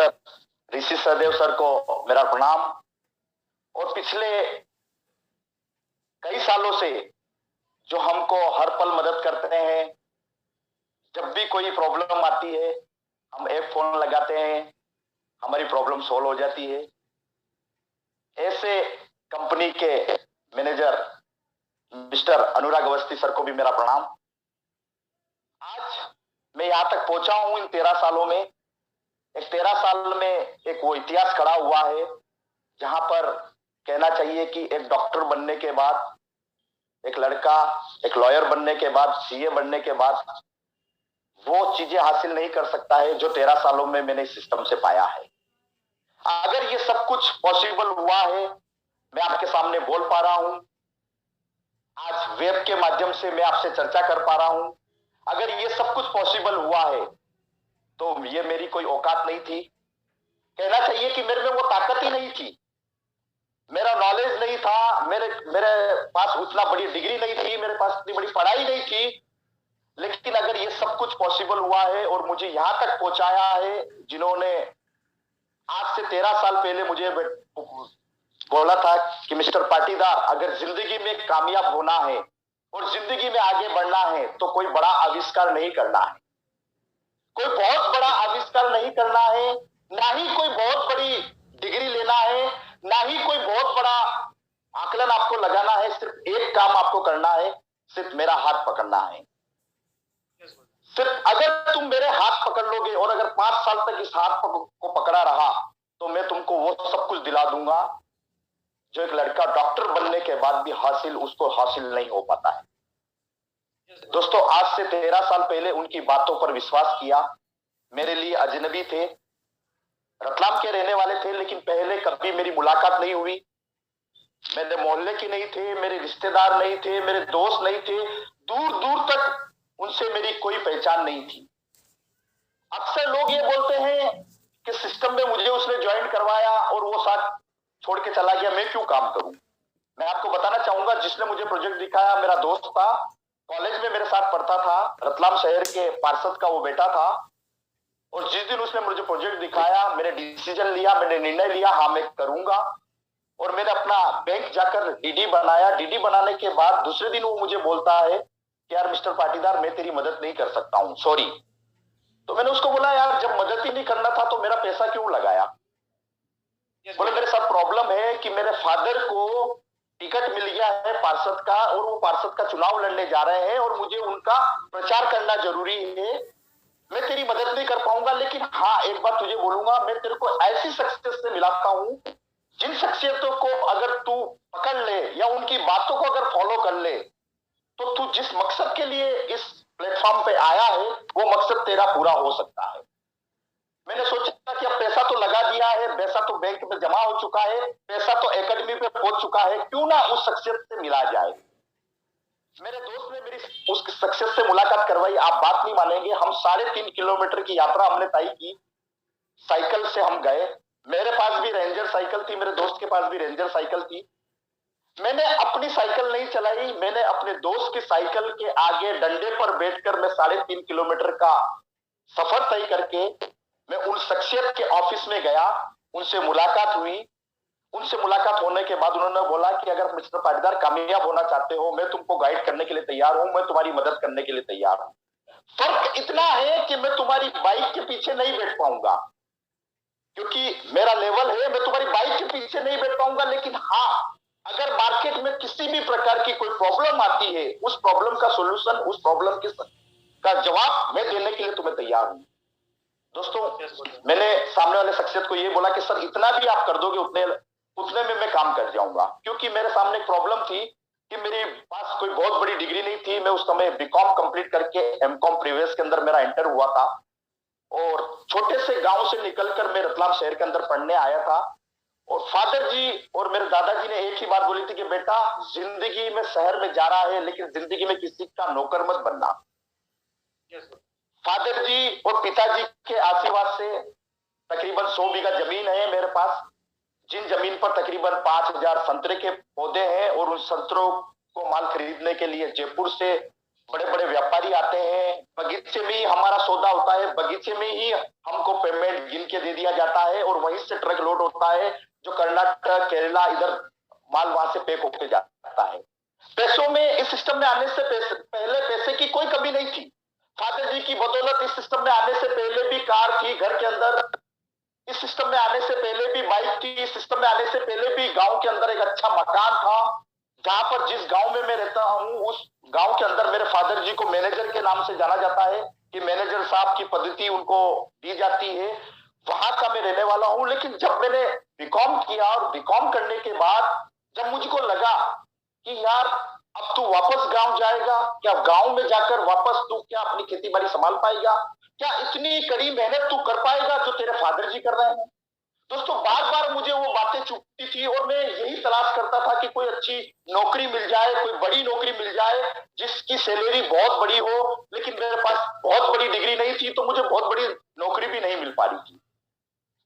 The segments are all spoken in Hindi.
मिस्टर ऋषि सहदेव सर को मेरा प्रणाम। और पिछले कई सालों से जो हमको हर पल मदद करते हैं, जब भी कोई प्रॉब्लम आती है हम एक फोन लगाते हैं, हमारी प्रॉब्लम सॉल्व हो जाती है। ऐसे कंपनी के मैनेजर मिस्टर अनुराग अवस्थी सर को भी मेरा प्रणाम। आज मैं यहां तक पहुंचा हूं इन 13 सालों में। एक 13 साल में एक वो इतिहास खड़ा हुआ है जहां पर कहना चाहिए कि एक डॉक्टर बनने के बाद, एक लड़का एक लॉयर बनने के बाद, सीए बनने के बाद वो चीजें हासिल नहीं कर सकता है जो 13 सालों में मैंने इस सिस्टम से पाया है। अगर ये सब कुछ पॉसिबल हुआ है, मैं आपके सामने बोल पा रहा हूं, आज वेब के माध्यम से मैं आपसे चर्चा कर पा रहा हूं, अगर ये सब कुछ पॉसिबल हुआ है तो ये मेरी कोई औकात नहीं थी। कहना चाहिए कि मेरे में वो ताकत ही नहीं थी, मेरा नॉलेज नहीं था, मेरे पास उतना बड़ी डिग्री नहीं थी, मेरे पास इतनी बड़ी पढ़ाई नहीं थी। लेकिन अगर ये सब कुछ पॉसिबल हुआ है और मुझे यहां तक पहुंचाया है, जिन्होंने आज से 13 साल पहले मुझे बोला था कि मिस्टर पाटीदार, अगर जिंदगी में कामयाब होना है और जिंदगी में आगे बढ़ना है तो कोई बड़ा आविष्कार नहीं करना है, कोई बहुत बड़ा आविष्कार नहीं करना है, ना ही कोई बहुत बड़ी डिग्री लेना है, ना ही कोई बहुत बड़ा आकलन आपको लगाना है। सिर्फ एक काम आपको करना है, सिर्फ मेरा हाथ पकड़ना है। सिर्फ अगर तुम मेरे हाथ पकड़ लोगे और अगर 5 साल तक इस हाथ को पकड़ा रहा तो मैं तुमको वो सब कुछ दिला दूंगा जो एक लड़का डॉक्टर बनने के बाद भी उसको हासिल नहीं हो पाता है। दोस्तों, आज से 13 साल पहले उनकी बातों पर विश्वास किया। मेरे लिए अजनबी थे, रतलाम के रहने वाले थे, लेकिन पहले कभी मेरी मुलाकात नहीं हुई। मेरे मोहल्ले के नहीं थे, मेरे रिश्तेदार नहीं थे, मेरे दोस्त नहीं थे, दूर दूर तक उनसे मेरी कोई पहचान नहीं थी। अक्सर लोग ये बोलते हैं कि सिस्टम में मुझे उसने ज्वाइन करवाया और वो साथ छोड़ के चला गया, मैं क्यों काम करूं। मैं आपको बताना चाहूंगा, जिसने मुझे प्रोजेक्ट दिखाया मेरा दोस्त था, कॉलेज में मेरे साथ पढ़ता था, रतलाम शहर के पार्षद का वो बेटा था। और जिस दिन उसने मुझे प्रोजेक्ट दिखाया, मैंने डिसीजन लिया, मैंने निर्णय लिया, हाँ मैं करूंगा। और मैंने अपना बैंक जाकर डीडी बनाया। डीडी बनाने के बाद दूसरे दिन वो मुझे बोलता है कि यार मिस्टर पाटीदार, मैं तेरी मदद नहीं कर सकता हूं, सॉरी। तो मैंने उसको बोला, यार जब मदद ही नहीं करना था तो मेरा पैसा क्यों लगाया। बोले मेरे साथ प्रॉब्लम है कि मेरे फादर को टिकट मिल गया है पार्षद का और वो पार्षद का चुनाव लड़ने जा रहे हैं और मुझे उनका प्रचार करना जरूरी है। मैं तेरी मदद नहीं कर पाऊंगा, लेकिन हाँ एक बात तुझे बोलूंगा, मैं तेरे को ऐसी शख्सियत से मिलाता हूं जिन शख्सियतों को अगर तू पकड़ ले या उनकी बातों को अगर फॉलो कर ले तो तू जिस मकसद के लिए इस प्लेटफॉर्म पे आया है वो मकसद तेरा पूरा हो सकता है। मैंने सोचा कि अब पैसा तो लगा दिया है, पैसा तो बैंक में जमा हो चुका है, पैसा तो एकेडमी पे पहुंच चुका है, क्यों ना उस शख्सियत से मिला जाए। मेरे दोस्त ने मेरी उस शख्सियत से मुलाकात करवाई। आप बात नहीं मानेंगे, हम 3.5 किलोमीटर की यात्रा हमने तय की, साइकिल से हम गए। मेरे पास भी रेंजर साइकिल थी, मेरे दोस्त के पास भी रेंजर साइकिल थी। मैंने अपनी साइकिल नहीं चलाई, मैंने अपने दोस्त की साइकिल के आगे डंडे पर बैठकर मैं 3.5 किलोमीटर का सफर तय करके मैं उन शख्सियत के ऑफिस में गया। उनसे मुलाकात हुई। उनसे मुलाकात होने के बाद उन्होंने बोला कि अगर मिस्टर पाटीदार कामयाब होना चाहते हो, मैं तुमको गाइड करने के लिए तैयार हूं, मैं तुम्हारी मदद करने के लिए तैयार हूं। फर्क इतना है कि मैं तुम्हारी बाइक के पीछे नहीं बैठ पाऊंगा क्योंकि मेरा लेवल है, मैं तुम्हारी बाइक के पीछे नहीं बैठ पाऊंगा, लेकिन हाँ अगर मार्केट में किसी भी प्रकार की कोई प्रॉब्लम आती है, उस प्रॉब्लम का सॉल्यूशन, उस प्रॉब्लम का जवाब मैं देने के लिए तुम्हें तैयार हूं। दोस्तों, मैंने सामने वाले शख्सियत को ये बोला कि सर इतना भी आप कर दोगे उतने में मैं काम कर जाऊंगा, क्योंकि मेरे सामने एक प्रॉब्लम थी कि मेरे पास कोई बहुत बड़ी डिग्री नहीं थी। मैं उस समय बीकॉम कंप्लीट करके एमकॉम प्रीवियस के अंदर मेरा इंटर हुआ था और छोटे से गांव से निकलकर मैं रतलाम शहर के अंदर पढ़ने आया था। और फादर जी और मेरे दादाजी ने एक ही बात बोली थी कि बेटा जिंदगी में शहर में जा रहा है लेकिन जिंदगी में किसी का नौकर मत बनना। फादर जी और पिताजी के आशीर्वाद से तकरीबन 100 बीघा जमीन है मेरे पास, जिन जमीन पर तकरीबन 5,000 संतरे के पौधे हैं और उन संतरों को माल खरीदने के लिए जयपुर से बड़े बड़े व्यापारी आते हैं, बगीचे में ही हमारा सौदा होता है, बगीचे में ही हमको पेमेंट गिन के दे दिया जाता है और वहीं से ट्रक लोड होता है जो कर्नाटक केरला इधर माल वहां से पैक होके जाता है। पैसों में इस सिस्टम में आने से पहले पैसे की कोई कमी नहीं थी। फादर जी की बदौलत इस सिस्टम में आने से पहले भी कार थी घर के अंदर, इस सिस्टम में आने से पहले भी बाइक थी, इस सिस्टम में आने से पहले भी गांव के अंदर एक अच्छा मकान था। जहां पर जिस गांव में मैं रहता हूं उस गांव के अंदर मेरे फादर जी को मैनेजर के नाम से जाना जाता है कि मैनेजर साहब की पद्धति उनको दी जाती है। वहां का मैं रहने वाला हूं। लेकिन जब मैंने बीकॉम किया और बीकॉम करने के बाद जब मुझको लगा कि यार अब तू वापस गांव जाएगा क्या, गांव में जाकर वापस तू क्या अपनी खेती बाड़ी संभाल पाएगा, क्या इतनी कड़ी मेहनत तू कर पाएगा जो तेरे फादर जी कर रहे हैं। दोस्तों बार बार मुझे वो बातें चुभती थी और मैं यही तलाश करता था कि कोई अच्छी नौकरी मिल जाए, कोई बड़ी नौकरी मिल जाए जिसकी सैलरी बहुत बड़ी हो। लेकिन मेरे पास बहुत बड़ी डिग्री नहीं थी तो मुझे बहुत बड़ी नौकरी भी नहीं मिल पा रही थी।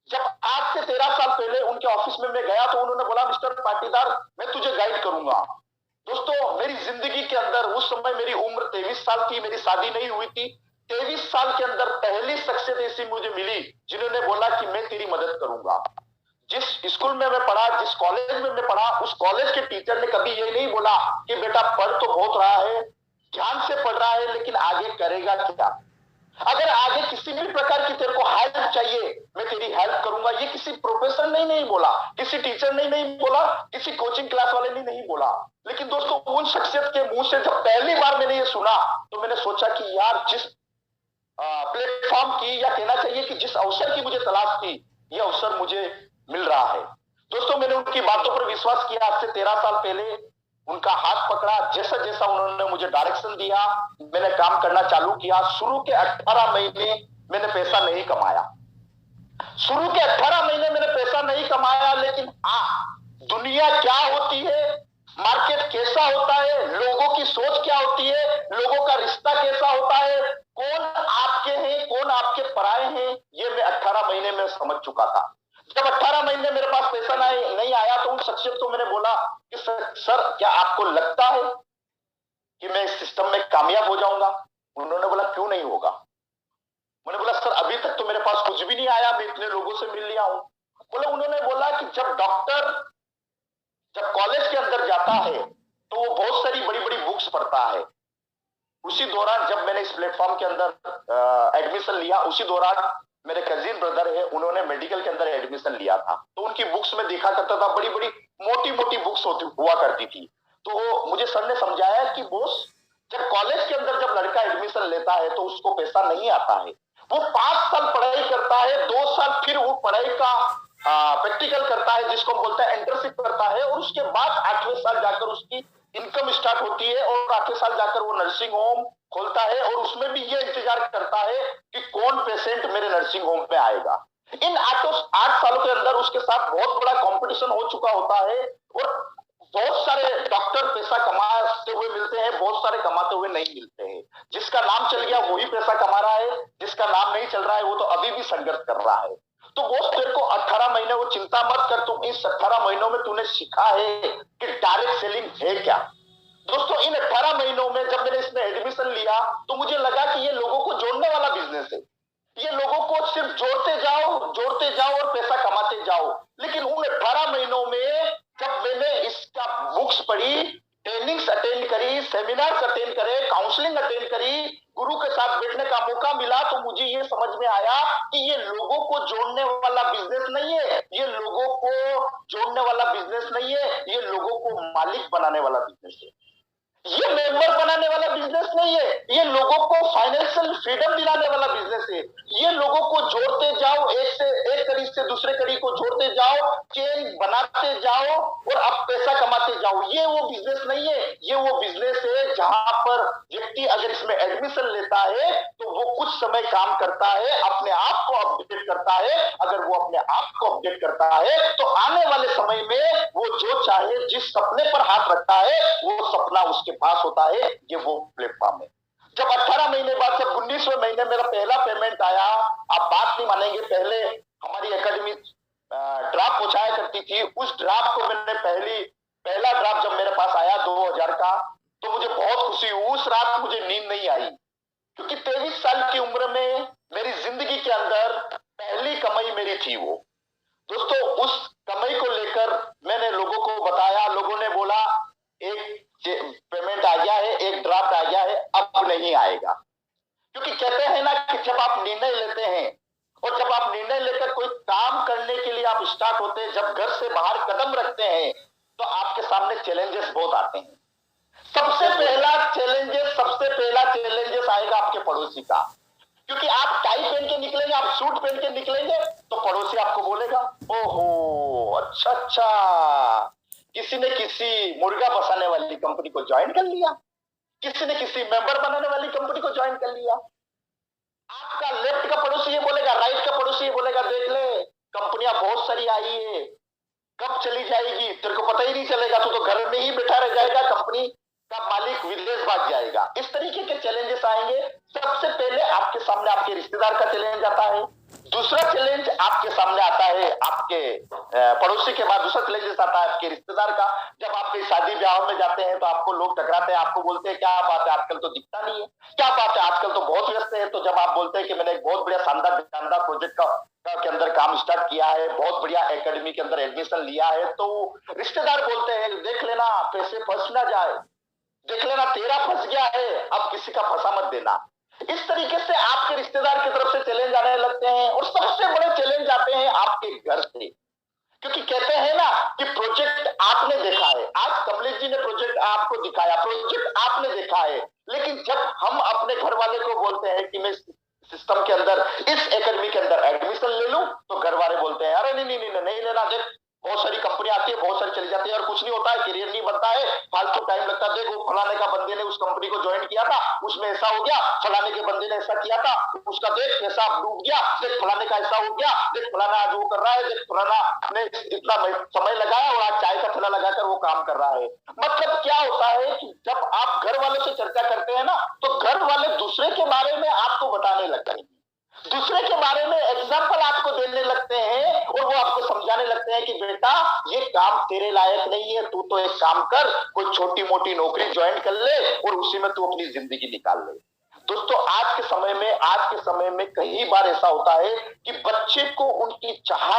जब आज से 13 साल पहले उनके ऑफिस में मैं गया तो उन्होंने बोला मिस्टर पाटीदार मैं तुझे गाइड करूंगा। दोस्तों मेरी जिंदगी के अंदर उस समय मेरी उम्र 23 साल थी, मेरी शादी नहीं हुई थी। 23 साल के अंदर पहली शख्सियत ऐसी मुझे मिली जिन्होंने बोला कि मैं तेरी मदद करूंगा। जिस स्कूल में मैं पढ़ा, जिस कॉलेज में मैं पढ़ा, उस कॉलेज के टीचर ने कभी ये नहीं बोला कि बेटा पढ़ तो बहुत रहा है, ध्यान से पढ़ रहा है, लेकिन आगे करेगा क्या। अगर आगे किसी भी प्रकार की तेरे को हेल्प चाहिए मैं तेरी हेल्प करूंगा। ये किसी प्रोफेसर ने नहीं बोला, किसी टीचर ने नहीं बोला, किसी कोचिंग क्लास वाले ने नहीं बोला। लेकिन दोस्तों उन शख्सियत के मुंह से जब पहली बार मैंने ये सुना तो मैंने सोचा कि यार जिस प्लेटफॉर्म की या कहना चाहिए कि जिस अवसर की मुझे तलाश थी ये अवसर मुझे मिल रहा है। दोस्तों मैंने उनकी बातों पर विश्वास किया। आज से 13 साल पहले उनका हाथ पकड़ा, जैसा जैसा उन्होंने मुझे डायरेक्शन दिया मैंने काम करना चालू किया। शुरू के 18 महीने मैंने पैसा नहीं कमाया, शुरू के 18 महीने मैंने पैसा नहीं कमाया। लेकिन दुनिया क्या होती है, मार्केट कैसा होता है, लोगों की सोच क्या होती है, लोगों का रिश्ता कैसा होता है, कौन आपके हैं कौन आपके पराए हैं, ये मैं 18 महीने में समझ चुका था। जब 18 महीने मेरे पास पैसा नहीं आया तो उन शख्सियत को मैंने बोला कि सर क्या आपको लगता है कि मैं इस सिस्टम में कामयाब हो जाऊंगा। उन्होंने बोला क्यों नहीं होगा। मैंने बोला सर अभी तक तो मेरे पास कुछ भी नहीं आया, मैं इतने लोगों से मिल लिया हूं। उन्होंने बोला कि जब डॉक्टर जब कॉलेज के अंदर जाता है तो वो बहुत सारी बड़ी बड़ी बुक्स पढ़ता है। उसी दौरान जब मैंने इस प्लेटफॉर्म के अंदर एडमिशन लिया, उसी दौरान मेरे कजिन ब्रदर है उन्होंने मेडिकल के अंदर एडमिशन लिया था। तो उनकी बुक्स में देखा करता था, बड़ी बड़ी मोटी मोटी बुक्स हुआ करती थी। तो मुझे सर ने समझाया कि बॉस जब कॉलेज के अंदर जब लड़का एडमिशन लेता है तो उसको पैसा नहीं आता है, वो 5 साल पढ़ाई करता है, 2 साल फिर वो पढ़ाई का प्रैक्टिकल करता है जिसको हम बोलते हैं इंटर्नशिप करता है, और उसके बाद 8वें साल जाकर उसकी इनकम स्टार्ट होती है और 8वें साल जाकर वो नर्सिंग होम खोलता है और उसमें भी ये इंतजार करता है कि कौन पेशेंट मेरे नर्सिंग होम में आएगा। इन 8 सालों के अंदर उसके साथ बहुत बड़ा कंपटीशन हो चुका होता है और बहुत सारे डॉक्टर पैसा कमाते हुए मिलते हैं, बहुत सारे कमाते हुए नहीं मिलते हैं। जिसका नाम चल गया वही पैसा कमा रहा है, जिसका नाम नहीं चल रहा है वो तो अभी भी संघर्ष कर रहा है। तो बॉस तेरे को 18 महीने वो चिंता मत कर, तुम इस 18 महीनों में तूने सीखा है कि डायरेक्ट सेलिंग है क्या। दोस्तों इन 18 महीनों में जब मैंने इसमें एडमिशन लिया तो मुझे लगा कि ये लोगों को जोड़ने वाला बिजनेस है, ये लोगों को सिर्फ जोड़ते जाओ और पैसा कमाते जाओ। लेकिन उन 18 महीनों में जब मैंने इसका बुक्स पढ़ी, ट्रेनिंग्स अटेंड करी, सेमिनार्स अटेंड करे, काउंसलिंग अटेंड करी, गुरु के साथ बैठने का मौका मिला, तो मुझे ये समझ में आया कि ये लोगों को जोड़ने वाला बिजनेस नहीं है, ये लोगों को जोड़ने वाला बिजनेस नहीं है, ये लोगों को मालिक बनाने वाला बिजनेस है। ये मेंबर बनाने वाला बिजनेस नहीं है, ये लोगों को फाइनेंशियल फ्रीडम दिलाने वाला बिजनेस है। ये लोगों को जोड़ते जाओ, एक कड़ी से दूसरे कड़ी को जोड़ते जाओ, चेन बनाते जाओ और अब पैसा कमाते जाओ। ये वो बिजनेस नहीं है, ये वो बिजनेस है जहां पर व्यक्ति अगर इसमें एडमिशन लेता है तो वो कुछ समय काम करता है, अपने आप को अपडेट करता है। अगर वो अपने आप को अपडेट करता है तो आने वाले समय में वो जो चाहे, जिस सपने पर हाथ रखता है वो सपना उसके पास होता है। ये वो प्लेटफॉर्म है। जब 18 महीने बाद जब 19वें महीने मेरा पहला पेमेंट आया, आप बात नहीं मानेंगे, पहले हमारी एकेडमी ड्राफ्ट पहुंचाया करती थी, उस ड्राफ्ट को मैंने पहला ड्राफ्ट जब मेरे पास आया 2000 का तो मुझे बहुत उस रात मुझे नींद नहीं आई, क्योंकि 23 साल की उम्र में मेरी जिंदगी के अंदर पहली कमाई मेरी थी वो। दोस्तों उस कमाई को लेकर मैंने लोगों को बताया, लोगों ने बोला एक पेमेंट आ गया है, एक ड्राफ्ट आ गया है, अब नहीं आएगा। क्योंकि कहते हैं ना कि जब आप निर्णय लेते हैं और जब आप निर्णय लेकर कोई काम करने के लिए आप स्टार्ट होते हैं, जब घर से बाहर कदम रखते हैं तो आपके सामने चैलेंजेस बहुत आते हैं। सबसे पहला चैलेंजेस आएगा आपके पड़ोसी का, क्योंकि आप टाई पहन के निकलेंगे, आप सूट पहन के निकलेंगे तो पड़ोसी आपको बोलेगा ओहो अच्छा अच्छा, किसी ने किसी मुर्गा फंसाने वाली कंपनी को ज्वाइन कर लिया, किसी ने किसी मेंबर बनाने वाली कंपनी को ज्वाइन कर लिया। आपका लेफ्ट का पड़ोसी ये बोलेगा, राइट का पड़ोसी ये बोलेगा देख ले कंपनियां बहुत सारी आई है, कब चली जाएगी तेरे को पता ही नहीं चलेगा, तू तो घर में ही बैठा रह जाएगा, कंपनी का मालिक विदेश भाग जाएगा। इस तरीके के चैलेंजेस आएंगे। सबसे पहले आपके सामने आपके रिश्तेदार का चैलेंज आता है, दूसरा चैलेंज आपके सामने आता है आपके पड़ोसी के बाद दूसरा चैलेंज आता है आपके रिश्तेदार का। जब आप कहीं शादी ब्याह में जाते हैं तो आपको लोग टकराते हैं, आपको बोलते हैं क्या बात है आजकल तो दिखता नहीं है, क्या बात है आजकल तो बहुत व्यस्त है। तो जब आप बोलते हैं कि मैंने एक बहुत बढ़िया शानदार प्रोजेक्ट के अंदर काम स्टार्ट किया है, बहुत बढ़िया एकेडमी के अंदर एडमिशन लिया है, तो रिश्तेदार बोलते हैं देख लेना पैसे फंस ना जाए, देख लेना तेरा फंस गया है, अब किसी का फंसा मत देना। इस तरीके से आपके रिश्तेदार की तरफ से चैलेंज आने लगते हैं। और सबसे बड़े चैलेंज आते हैं आपके घर से, क्योंकि कहते हैं ना कि प्रोजेक्ट आपने देखा है, आज कमलेश जी ने प्रोजेक्ट आपको दिखाया, प्रोजेक्ट आपने देखा है, लेकिन जब हम अपने घर वाले को बोलते हैं कि मैं सिस्टम के अंदर इस एकेडमी के अंदर एडमिशन ले लूं, तो घर वाले बोलते हैं अरे नहीं लेना, देख बहुत सारी कंपनी आती है, बहुत सारी चली जाती है और कुछ नहीं होता है, करियर नहीं बनता है, फालतू टाइम लगता है। देखो फलाने का बंदे ने उस कंपनी को ज्वाइन किया था, उसमें ऐसा हो गया, फलाने के बंदे ने ऐसा किया था, उसका देख कैसा डूब गया, देख फलाने का ऐसा हो गया, देख फलाना आज वो कर रहा है, देख फलाना ने इतना समय लगाया और आज चाय का थैला लगाकर वो काम कर रहा है। मतलब क्या होता है कि जब आप घर वालों से चर्चा करते हैं ना, तो घर वाले दूसरे के बारे में आपको बताने लगते हैं, दूसरे के बारे में एग्जाम्पल आपको देने लगते हैं और वो आपको समझाने लगते हैं कि बेटा ये काम तेरे लायक नहीं है, तू तो एक काम कर, कोई छोटी मोटी नौकरी ज्वाइन कर ले और उसी में तू अपनी जिंदगी निकाल ले। दोस्तों आज के समय में कई बार ऐसा होता है कि बच्चे को उनकी चाह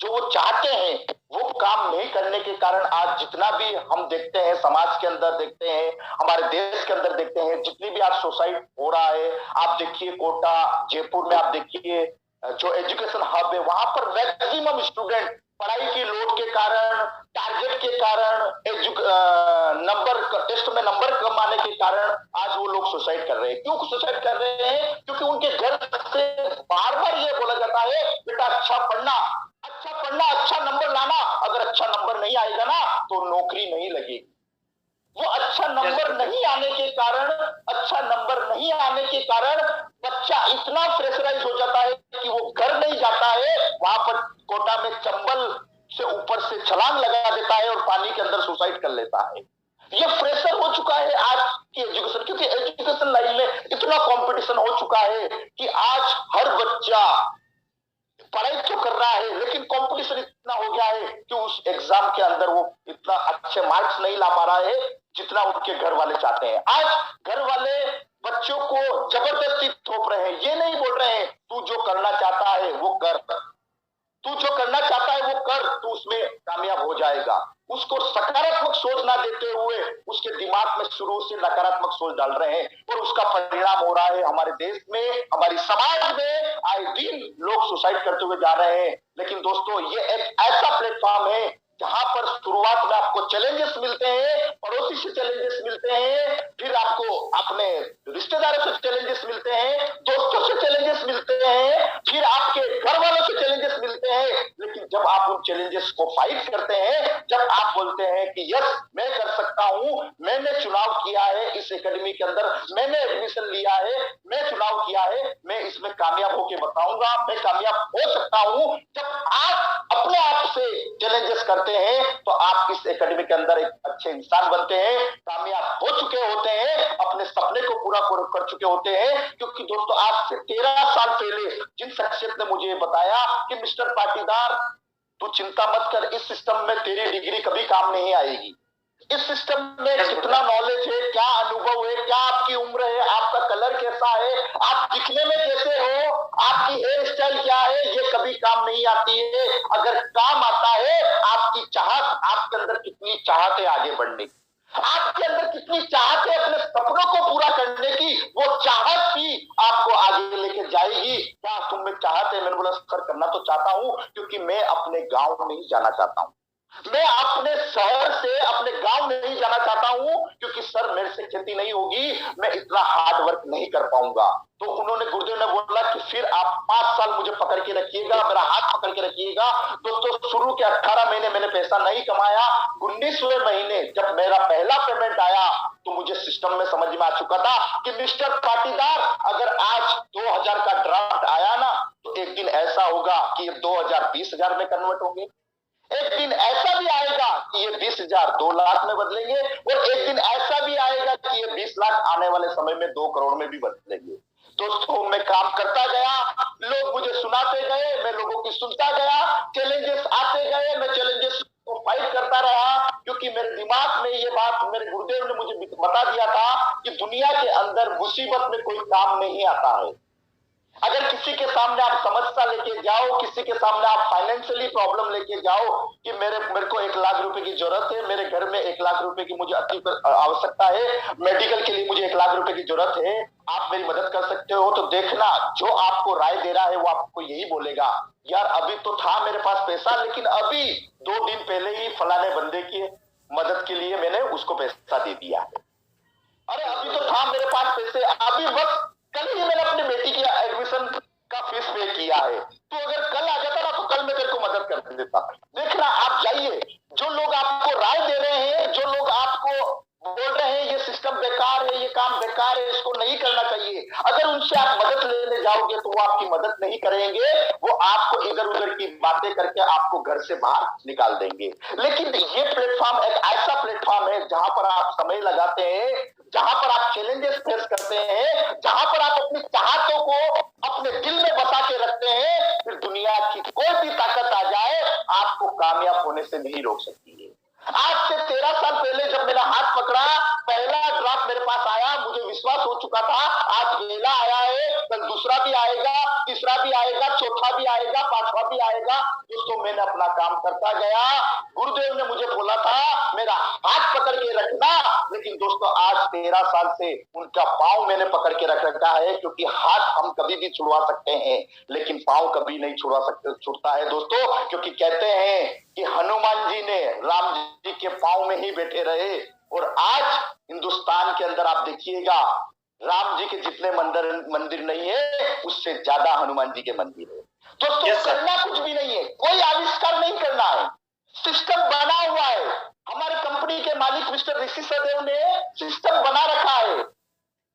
जो वो चाहते हैं वो काम नहीं करने के कारण आज जितना भी हम देखते हैं समाज के अंदर, देखते हैं हमारे देश के अंदर, देखते हैं जितनी भी आज सुसाइड हो रहा है, आप देखिए कोटा जयपुर में, आप देखिए जो एजुकेशन हब है वहां पर मैक्सिमम स्टूडेंट पढ़ाई की लोड के कारण, टारगेट के कारण, नंबर टेस्ट में नंबर कम आने के कारण आज वो लोग सुसाइड कर रहे हैं। क्यों सुसाइड कर रहे हैं? क्योंकि उनके घर से बार बार ये बोला जाता है बेटा अच्छा पढ़ना, अच्छा नंबर लाना, अगर अच्छा नंबर नहीं आएगा ना तो नौकरी नहीं लगेगी। वो अच्छा नंबर नहीं आने के कारण बच्चा इतना प्रेशराइज हो जाता है कि वो घर नहीं जाता है, वहां पर कोटा में चंबल से ऊपर से छलांग लगा देता है और पानी के अंदर सुसाइड कर लेता है। ये प्रेशर हो चुका है आज की एजुकेशन, क्योंकि एजुकेशन लाइन में इतना कंपटीशन हो चुका है कि आज हर बच्चा पढ़ाई तो कर रहा है लेकिन कंपटीशन इतना हो गया है कि उस एग्जाम के अंदर वो इतना अच्छे मार्क्स नहीं ला पा रहा है जितना उनके घर वाले चाहते हैं। आज घर वाले बच्चों को जबरदस्ती थोप रहे हैं, ये नहीं बोल रहे हैं तू जो करना चाहता है वो कर, तू जो करना चाहता है वो कर, तू उसमें कामयाब हो जाएगा। उसको सकारात्मक सोच ना देते हुए उसके दिमाग में शुरू से नकारात्मक सोच डाल रहे हैं और उसका परिणाम हो रहा है हमारे देश में, हमारी समाज में आए दिन लोग सुसाइड करते हुए जा रहे हैं। लेकिन दोस्तों ये एक ऐसा प्लेटफॉर्म है जहां पर शुरुआत में आपको चैलेंजेस मिलते हैं, पड़ोसी से चैलेंजेस मिलते हैं, फिर आपको अपने रिश्तेदारों से चैलेंजेस मिलते हैं, दोस्तों से चैलेंजेस मिलते हैं, फिर आपके घर वालों से चैलेंजेस मिलते हैं। लेकिन जब आप उन चैलेंजेस को फाइट करते हैं, जब आप बोलते हैं कि यस मैं कर सकता हूं, मैंने चुनाव किया है इस एकेडमी के अंदर, मैंने एडमिशन लिया है, मैं चुनाव किया है, मैं इसमें कामयाब होकर बताऊंगा, मैं कामयाब हो सकता हूं। जब आप अपने आप से चैलेंजेस करते हैं तो आप इस एकेडमी के अंदर एक अच्छे इंसान बनते हैं, कामयाब हो चुके होते हैं, अपने सपने को पूरा कर चुके होते हैं। क्योंकि दोस्तों आज से 13 साल पहले जिन शख्सियत ने मुझे बताया कि मिस्टर पाटीदार तू चिंता मत कर, इस सिस्टम में तेरी डिग्री कभी काम नहीं आएगी, इस सिस्टम में कितना नॉलेज है, क्या अनुभव है, क्या आपकी उम्र है, आपका कलर कैसा है, आप दिखने में कैसे हो, आपकी हेयर स्टाइल क्या है, ये कभी काम नहीं आती है। अगर काम आता है आपकी चाहत, आपके अंदर कितनी चाहत है आगे बढ़ने की, आपके अंदर कितनी चाहत है अपने सपनों को पूरा करने की, वो चाहत ही आपको आगे लेके जाएगी। क्या तुम में चाहत है? मैंने बोला सर करना तो चाहता हूं, क्योंकि मैं अपने गांव नहीं जाना चाहता हूं, मैं अपने शहर से अपने गांव नहीं जाना चाहता हूं, क्योंकि सर मेरे से खेती नहीं होगी, मैं इतना हार्ड वर्क नहीं कर पाऊंगा। तो उन्होंने, गुरुदेव ने बोला कि फिर आप 5 साल मुझे पकड़ के रखिएगा, मेरा हाथ पकड़ के रखिएगा। दोस्तों शुरू के 18 महीने मैंने पैसा नहीं कमाया। 19वें महीने जब मेरा पहला पेमेंट आया तो मुझे सिस्टम में समझ में आ चुका था कि मिस्टर पाटीदार, अगर आज 2000 का ड्राफ्ट आया ना, तो एक दिन ऐसा होगा कि 2000 20,000 में कन्वर्ट होंगे, एक दिन ऐसा भी आएगा कि ये 20,000 2 लाख में बदलेंगे, और एक दिन ऐसा भी आएगा कि ये 20 लाख आने वाले समय में 2 करोड़ में भी बदलेंगे। दोस्तों मैं काम करता गया, लोग मुझे सुनाते गए, मैं लोगों की सुनता गया, चैलेंजेस आते गए, मैं चैलेंजेस को फाइट करता रहा, क्योंकि मेरे दिमाग में ये बात मेरे गुरुदेव ने मुझे बता दिया था कि दुनिया के अंदर मुसीबत में कोई काम नहीं आता है। अगर किसी के सामने आप समस्या लेके जाओ, किसी के सामने आप फाइनेंशियली प्रॉब्लम लेके जाओ कि मेरे को 1 लाख रुपए की जरूरत है, मेरे घर में 1 लाख रुपए की मुझे अति आवश्यकता है, मेडिकल के लिए मुझे 1 लाख रुपए की जरूरत है, आप मेरी मदद कर सकते हो, तो देखना जो आपको राय दे रहा है वो आपको यही बोलेगा, यार अभी तो था मेरे पास पैसा, लेकिन अभी 2 दिन पहले ही फलाने बंदे की मदद के लिए मैंने उसको पैसा दे दिया है। अरे अभी तो था मेरे पास पैसे, अभी बस कल ही मैंने अपनी बेटी की एडमिशन का फीस पे किया है, तो अगर कल आ जाता ना तो कल मैं तेरे को मदद कर देता। देखना आप जाइए, जो लोग आपको राय दे रहे हैं, जो लोग आपको बोल रहे हैं ये सिस्टम बेकार है, ये काम बेकार है, इसको नहीं करना चाहिए, अगर उनसे आप मदद लेने जाओगे तो वो आपकी मदद नहीं करेंगे, वो आपको इधर उधर की बातें करके आपको घर से बाहर निकाल देंगे। लेकिन ये प्लेटफॉर्म एक ऐसा प्लेटफॉर्म है जहां पर आप समय लगाते हैं, जहां पर आप चैलेंजेस फेस करते हैं, जहां पर आप अपनी चाहतों को अपने दिल में बसा के रखते हैं, फिर दुनिया की कोई भी ताकत आ जाए आपको कामयाब होने से नहीं रोक सकती है। आज से 13 साल पहले जब मेरा हाथ पकड़ा, पहला ड्राफ्ट मेरे पास आया, मुझे विश्वास हो चुका था आज पहला आया है, कल दूसरा भी आएगा, तीसरा भी आएगा, चौथा भी आएगा, पांचवा भी आएगा। दोस्तों मैंने अपना काम करता गया, गुरुदेव ने मुझे बोला था मेरा हाथ पकड़ के रखना, लेकिन दोस्तों आज 13 साल से उनका पांव मैंने पकड़ के रख रखा है, क्योंकि हाथ हम कभी भी छुड़वा सकते हैं लेकिन पांव कभी नहीं छुड़वा सकते, छुड़ता है दोस्तों, क्योंकि कहते हैं कि हनुमान जी ने राम जी के पांव में ही बैठे रहे, और आज हिंदुस्तान के अंदर आप देखिएगा राम जी के जितने मंदिर नहीं है उससे ज्यादा हनुमान जी के मंदिर है। दोस्तों करना कुछ भी नहीं है, कोई आविष्कार नहीं करना है, सिस्टम बना हुआ है। हमारी कंपनी के मालिक मिस्टर ऋषि सदेव ने सिस्टम बना रखा है,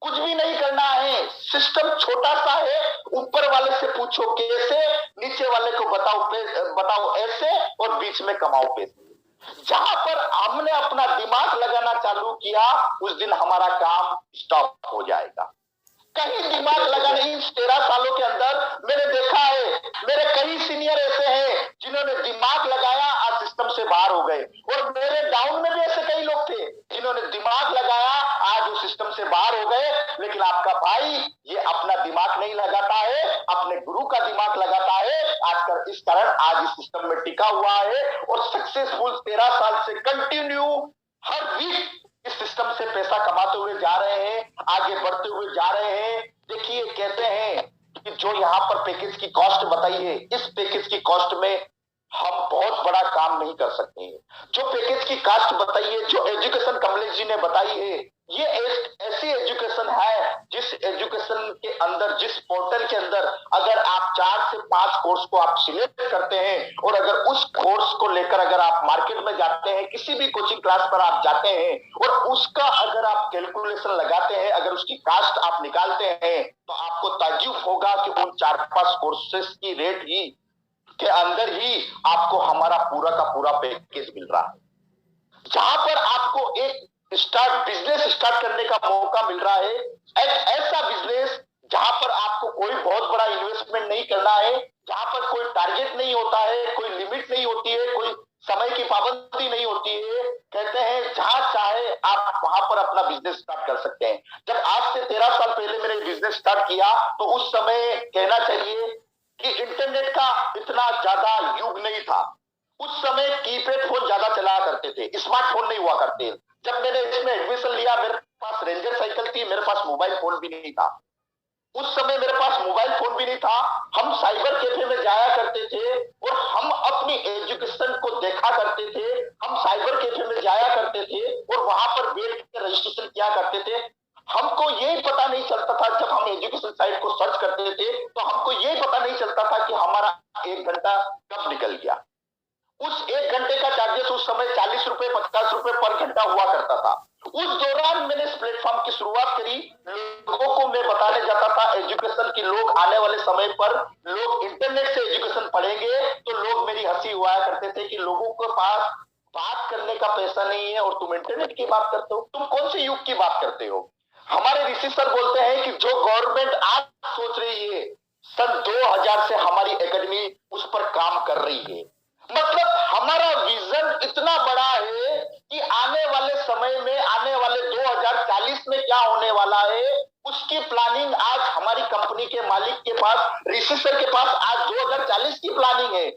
कुछ भी नहीं करना है, सिस्टम छोटा सा है, ऊपर वाले से पूछो कैसे, नीचे वाले को बताओ ऐसे, और बीच में कमाओ पैसे। जहां पर हमने अपना दिमाग लगाना चालू किया उस दिन हमारा काम स्टॉप हो जाएगा। कहीं दिमाग लगा नहीं। 13 सालों के अंदर मैंने देखा है, मेरे कई सीनियर ऐसे हैं जिन्होंने दिमाग लगाया आज सिस्टम से बाहर हो गए, और मेरे डाउन में भी ऐसे कई लोग थे जिन्होंने दिमाग लगाया आज वो सिस्टम से बाहर हो गए। लेकिन आपका भाई ये अपना दिमाग नहीं लगाता है, अपने गुरु का दिमाग लगाता है, आज इस कारण आज इस सिस्टम में टिका हुआ है और सक्सेसफुल 13 साल से कंटिन्यू हर वीक इस सिस्टम से पैसा कमाते हुए जा रहे हैं, आगे बढ़ते हुए जा रहे हैं। देखिए कहते हैं कि जो यहाँ पर पैकेज की कॉस्ट बताई है, इस पैकेज की कॉस्ट में हम बहुत बड़ा काम नहीं कर सकते हैं। जो पैकेज की कॉस्ट बताई है, जो एजुकेशन कमलेश जी ने बताई है, ये ऐसी एजुकेशन है जिस एजुकेशन के अंदर, जिस पोर्टल के अंदर अगर आप 4 से 5 कोर्स को आप सिलेक्ट करते हैं और अगर उस कोर्स को लेकर अगर आप मार्केट में जाते हैं, किसी भी कोचिंग क्लास पर आप जाते हैं और उसका अगर आप कैलकुलेशन लगाते हैं, अगर उसकी कास्ट आप निकालते हैं, तो आपको ताज्जुब होगा कि उन 4-5 कोर्सेस की रेट ही के अंदर ही आपको हमारा पूरा का पूरा पैकेज मिल रहा है, जहां पर आपको एक बिजनेस स्टार्ट करने का मौका मिल रहा है। एक ऐसा बिजनेस जहां पर आपको कोई बहुत बड़ा इन्वेस्टमेंट नहीं करना है, जहां पर कोई टारगेट नहीं होता है, कोई लिमिट नहीं होती है, कोई समय की पाबंदी नहीं होती है। कहते हैं जहां अपना बिजनेस स्टार्ट कर सकते हैं। जब आज से 13 साल पहले मैंने बिजनेस स्टार्ट किया तो उस समय कहना चाहिए कि इंटरनेट का इतना ज्यादा युग नहीं था। उस समय कीपैड फोन ज्यादा चला करते थे, स्मार्टफोन नहीं हुआ करते। जब मैंने इसमें एडमिशन लिया मेरे पास रेंजर साइकिल थी, मेरे पास मोबाइल फोन भी नहीं था। उस समय मेरे पास मोबाइल फोन भी नहीं था। हम साइबर कैफे में जाया करते थे और हम अपनी एजुकेशन को देखा करते थे। हम साइबर कैफे में जाया करते थे और वहां पर बैठ कर रजिस्ट्रेशन किया करते थे। हमको यही पता नहीं चलता था, जब हम एजुकेशन साइट को सर्च करते थे तो हमको यही पता नहीं चलता था कि हमारा 1 घंटा कब निकल गया। उस 1 घंटे का चार्जेस उस समय 40 रुपए 50 रुपए पर घंटा हुआ करता था। उस दौरान मैंने इस प्लेटफॉर्म की शुरुआत करी। लोगों को मैं बताने जाता था एजुकेशन की, लोग आने वाले समय पर लोग इंटरनेट से एजुकेशन पढ़ेंगे तो लोग मेरी हंसी उड़ाया करते थे कि लोगों के पास बात करने का पैसा नहीं है और तुम इंटरनेट की बात करते हो, तुम कौन से युग की बात करते हो। हमारे ऋषि सर बोलते हैं कि जो गवर्नमेंट आज सोच रही है सन 2000 से हमारी एकेडमी उस पर काम कर रही है। मतलब हमारा विजन इतना बड़ा है कि आने वाले समय में, आने वाले 2040 में क्या होने वाला है उसकी प्लानिंग आज हमारी कंपनी के मालिक के पास, ऋषि सर के पास आज 2040 की प्लानिंग है।